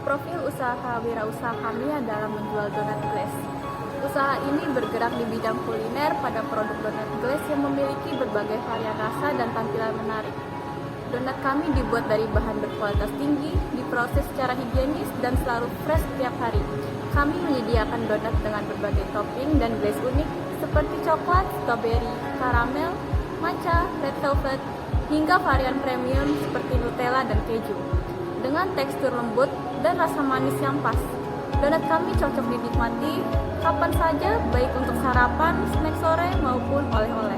Profil usaha wirausaha kami adalah menjual donat glaze. Usaha ini bergerak di bidang kuliner pada produk donat glaze yang memiliki berbagai varian rasa dan tampilan menarik. Donat kami dibuat dari bahan berkualitas tinggi, diproses secara higienis, dan selalu fresh setiap hari. Kami menyediakan donat dengan berbagai topping dan glaze unik seperti coklat, strawberry, karamel, matcha, red velvet, hingga varian premium seperti Nutella dan keju. Dengan tekstur lembut dan rasa manis yang pas, donat kami cocok dinikmati kapan saja, baik untuk sarapan, snack sore, maupun oleh-oleh.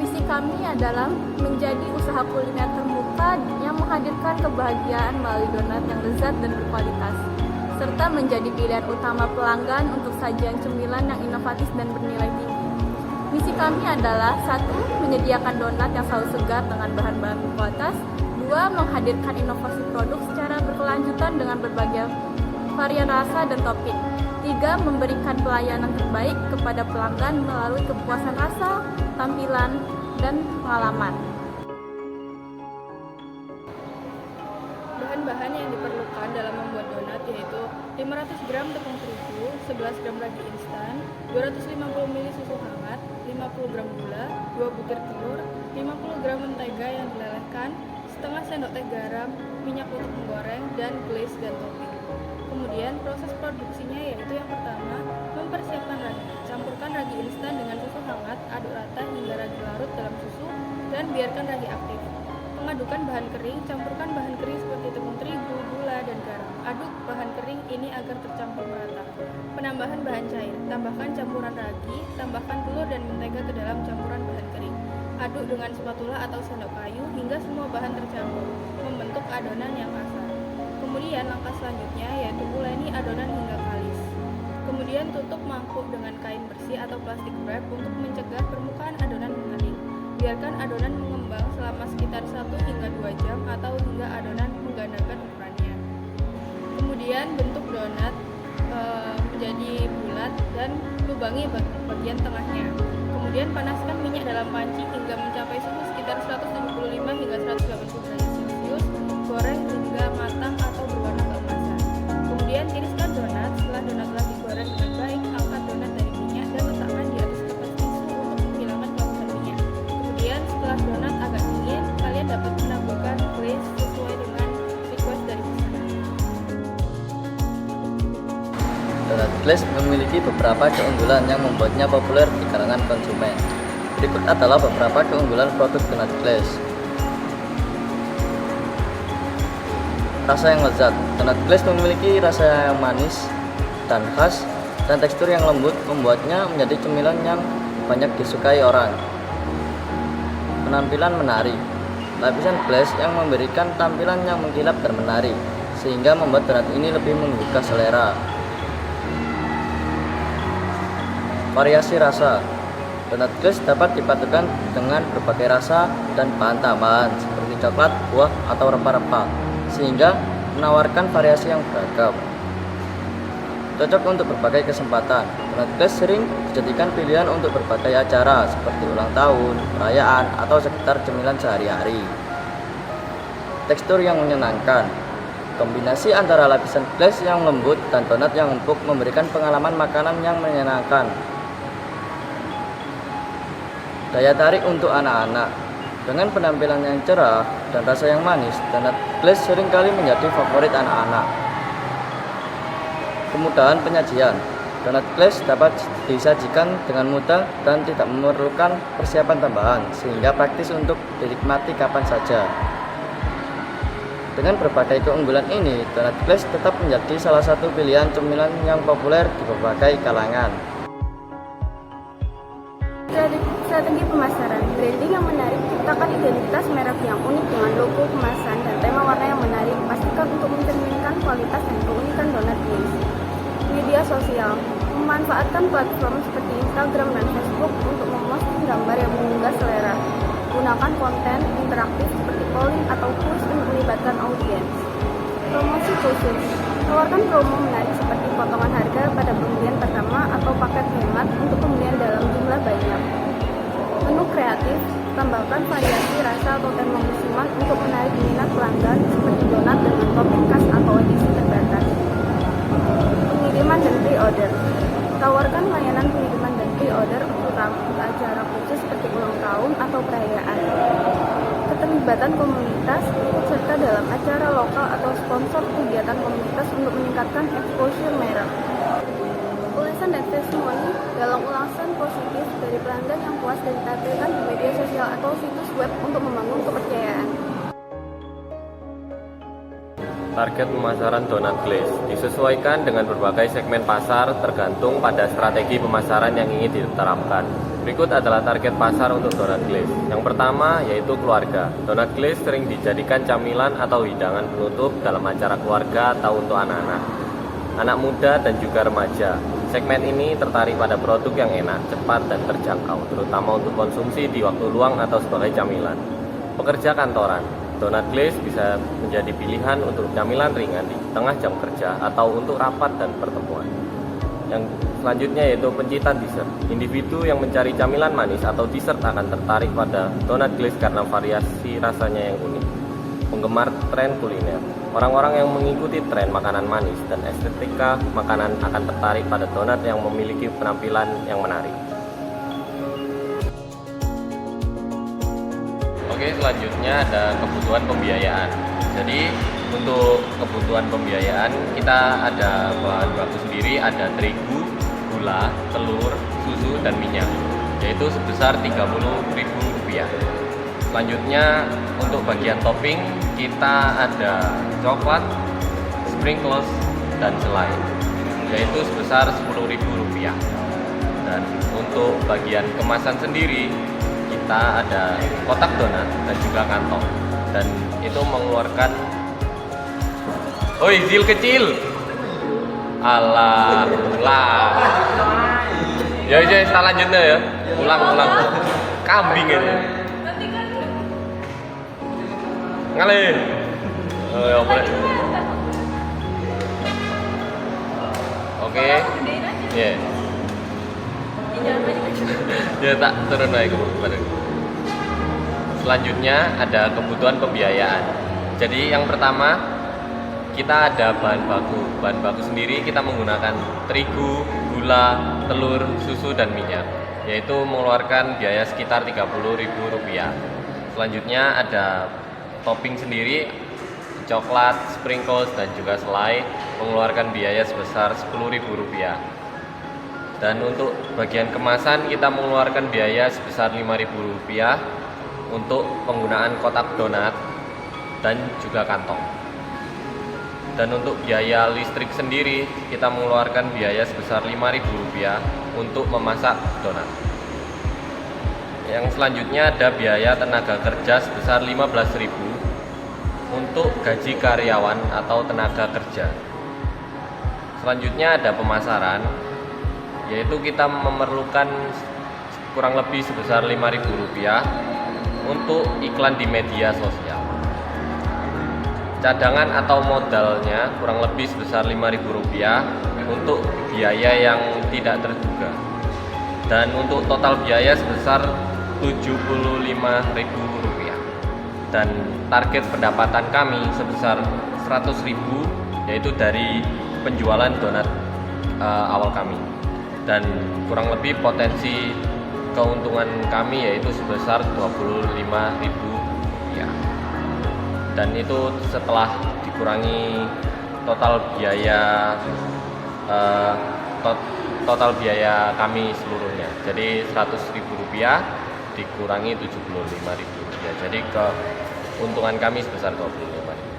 Visi kami adalah menjadi usaha kuliner terbuka yang menghadirkan kebahagiaan melalui donat yang lezat dan berkualitas, serta menjadi pilihan utama pelanggan untuk sajian cemilan yang inovatif dan bernilai tinggi. Misi kami adalah 1. Menyediakan donat yang selalu segar dengan bahan-bahan berkualitas. 2. Menghadirkan inovasi produk secara berkelanjutan dengan berbagai varian rasa dan topping. 3. Memberikan pelayanan terbaik kepada pelanggan melalui kepuasan rasa, tampilan, dan pengalaman. Bahan-bahan yang diperlukan dalam membuat donat yaitu 500 gram tepung terigu, 11 gram ragi instan, 250 ml susu hangat, 50 gram gula, 2 butir telur, 50 gram mentega yang dilelehkan, setengah sendok teh garam, minyak untuk menggoreng, dan glaze dan topping. Kemudian proses produksinya yaitu yang pertama, mempersiapkan ragi. Campurkan ragi instan dengan susu hangat, aduk rata hingga ragi larut dalam susu, dan biarkan ragi aktif. Mengadukan bahan kering, campurkan bahan kering seperti tepung terigu, gula, dan garam. Aduk bahan kering ini agar tercampur merata. Penambahan bahan cair, tambahkan campuran ragi, tambahkan telur dan mentega ke dalam campuran bahan kering. Aduk dengan spatula atau sendok kayu hingga semua bahan tercampur, membentuk adonan yang kasar. Kemudian langkah selanjutnya yaitu uleni adonan hingga kalis. Kemudian tutup mangkuk dengan kain bersih atau plastik wrap untuk mencegah permukaan adonan mengering. Biarkan adonan mengembang selama sekitar 1 hingga 2 jam atau hingga adonan menggandakan ukurannya. Kemudian bentuk donat menjadi bulat dan lubangi bagian tengahnya. Kemudian panaskan minyak dalam panci hingga mencapai suhu sekitar 175 hingga 180 derajat Celcius. Goreng hingga matang atau berwarna keemasan. Kemudian tiriskan donat. Setelah donat telah digoreng dengan baik, angkat donat dari minyak dan letakkan di atas kertas tisu untuk menghilangkan lapisan minyak. Kemudian setelah donat agak dingin, kalian dapat menambahkan glaze sesuai dengan request dari pesanan. Donat glaze memiliki beberapa keunggulan yang membuatnya populer di kalangan konsumen. Berikut adalah beberapa keunggulan produk donat glaze. Rasa yang lezat. Donat glaze memiliki rasa yang manis dan khas, dan tekstur yang lembut membuatnya menjadi cemilan yang banyak disukai orang. Penampilan menarik. Lapisan glaze yang memberikan tampilan yang mengkilap dan menarik, sehingga membuat donat ini lebih menggugah selera. Variasi rasa. Donat glaze dapat dipadukan dengan berbagai rasa dan bahan tambahan seperti coklat, buah, atau rempah-rempah, sehingga menawarkan variasi yang beragam. Cocok untuk berbagai kesempatan. Donat glaze sering dijadikan pilihan untuk berbagai acara seperti ulang tahun, perayaan, atau sekitar cemilan sehari-hari. Tekstur yang menyenangkan. Kombinasi antara lapisan glaze yang lembut dan donat yang empuk memberikan pengalaman makanan yang menyenangkan. Daya tarik untuk anak-anak. Dengan penampilan yang cerah dan rasa yang manis, donat glaze seringkali menjadi favorit anak-anak. Kemudahan penyajian. Donat glaze dapat disajikan dengan mudah dan tidak memerlukan persiapan tambahan, sehingga praktis untuk dinikmati kapan saja. Dengan berbagai keunggulan ini, donat glaze tetap menjadi salah satu pilihan cemilan yang populer di berbagai kalangan. Strategi pemasaran. Branding yang menarik, ciptakan identitas merek yang unik dengan logo, kemasan, dan tema warna yang menarik. Pastikan untuk mencerminkan kualitas dan keunikan donat glaze. Media sosial. Memanfaatkan platform seperti Instagram dan Facebook untuk memposting gambar yang menggugah selera. Gunakan konten interaktif seperti polling atau quiz untuk melibatkan audiens. Promosi khusus. Tawarkan promo menarik seperti potongan harga pada pembelian pertama atau paket hemat untuk pembelian dalam jumlah banyak. Menu kreatif. Tambahkan variasi rasa atau tema musiman untuk menarik minat pelanggan seperti donat dengan topping khas atau edisi terbatas. Pengiriman dan pre-order. Tawarkan layanan pengiriman dan pre-order untuk acara khusus seperti ulang tahun atau perayaan. Keterlibatan komunitas, ikut serta dalam acara lokal atau sponsor kegiatan komunitas untuk meningkatkan exposure merek. Ulasan dan testimoni dalam ulasan positif dari pelanggan yang puas dan ditampilkan di media sosial atau situs web untuk membangun kepercayaan. Target pemasaran donat glaze disesuaikan dengan berbagai segmen pasar tergantung pada strategi pemasaran yang ingin diterapkan. Berikut adalah target pasar untuk donat glaze. Yang pertama yaitu keluarga. Donat glaze sering dijadikan camilan atau hidangan penutup dalam acara keluarga atau untuk anak-anak, anak muda dan juga remaja. Segmen ini tertarik pada produk yang enak, cepat dan terjangkau, terutama untuk konsumsi di waktu luang atau sebagai camilan. Pekerja kantoran. Donat glaze bisa menjadi pilihan untuk camilan ringan di tengah jam kerja atau untuk rapat dan pertemuan. Yang selanjutnya yaitu pencinta dessert. Individu yang mencari camilan manis atau dessert akan tertarik pada donat glaze karena variasi rasanya yang unik. Penggemar tren kuliner. Orang-orang yang mengikuti tren makanan manis dan estetika makanan akan tertarik pada donat yang memiliki penampilan yang menarik. Oke, selanjutnya ada kebutuhan pembiayaan. Jadi untuk kebutuhan pembiayaan kita ada bahan baku sendiri, ada terigu, gula, telur, susu, dan minyak, yaitu sebesar Rp30.000. Selanjutnya untuk bagian topping kita ada coklat, sprinkles, dan selai, yaitu sebesar Rp10.000. Dan untuk bagian kemasan sendiri kita ada kotak donat dan juga kantong, dan itu mengeluarkan zil kecil alah ya kita lanjutnya ya, ulang kambing ini ngalih ya boleh. Oke ya ya tak turun naik ke. Selanjutnya ada kebutuhan pembiayaan. Jadi yang pertama kita ada bahan baku sendiri, kita menggunakan terigu, gula, telur, susu, dan minyak, yaitu mengeluarkan biaya sekitar Rp30.000. Selanjutnya ada topping sendiri, coklat, sprinkles, dan juga selai, mengeluarkan biaya sebesar Rp10.000. Dan untuk bagian kemasan kita mengeluarkan biaya sebesar Rp5.000 untuk penggunaan kotak donat dan juga kantong. Dan untuk biaya listrik sendiri kita mengeluarkan biaya sebesar Rp5.000 untuk memasak donat. Yang selanjutnya ada biaya tenaga kerja sebesar Rp15.000 untuk gaji karyawan atau tenaga kerja. Selanjutnya ada pemasaran, yaitu kita memerlukan kurang lebih sebesar Rp5.000 untuk iklan di media sosial. Cadangan atau modalnya kurang lebih sebesar Rp5.000 untuk biaya yang tidak terduga. Dan untuk total biaya sebesar Rp75.000. Dan target pendapatan kami sebesar Rp100.000, yaitu dari penjualan donat awal kami. Dan kurang lebih potensi keuntungan kami yaitu sebesar Rp25.000. Dan itu setelah dikurangi total biaya kami seluruhnya. Jadi Rp100.000 dikurangi Rp75.000. Jadi keuntungan kami sebesar Rp25.000.